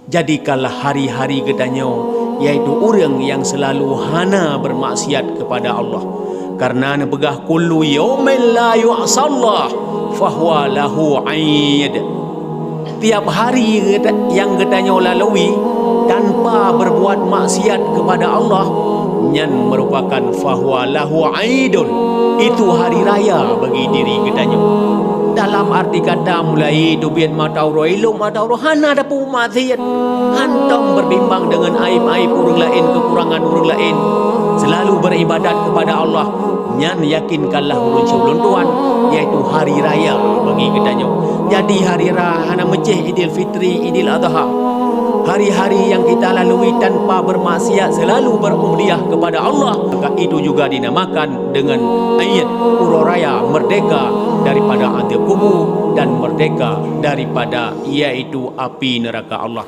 jadikanlah hari-hari katanya iaitu orang yang selalu hana bermaksiat kepada Allah. Karena nebegah kullu yaumin la yu'sallah fahuwa lahu 'aid. Tiap hari yang katanya lalui tanpa berbuat maksiat kepada Allah, nyan merupakan fahuwa lahu 'aidun, itu hari raya bagi diri katanya. Dalam arti kata mulai dubian matauro ilmu matauro hana ada pun maksiat, hantam berbimbang dengan aib-aib orang lain, kekurangan orang lain, selalu beribadat kepada Allah, nyan yakinkanlah ulun ulun Tuhan iaitu hari raya bagi katanya. Jadi hari raya hana meceh Idul Fitri, Idul Adha, hari-hari yang kita lalui tanpa bermaksiat, selalu berumriyah kepada Allah, maka itu juga dinamakan dengan ayat Pura Raya, merdeka daripada azab kubur dan merdeka daripada iaitu api neraka Allah.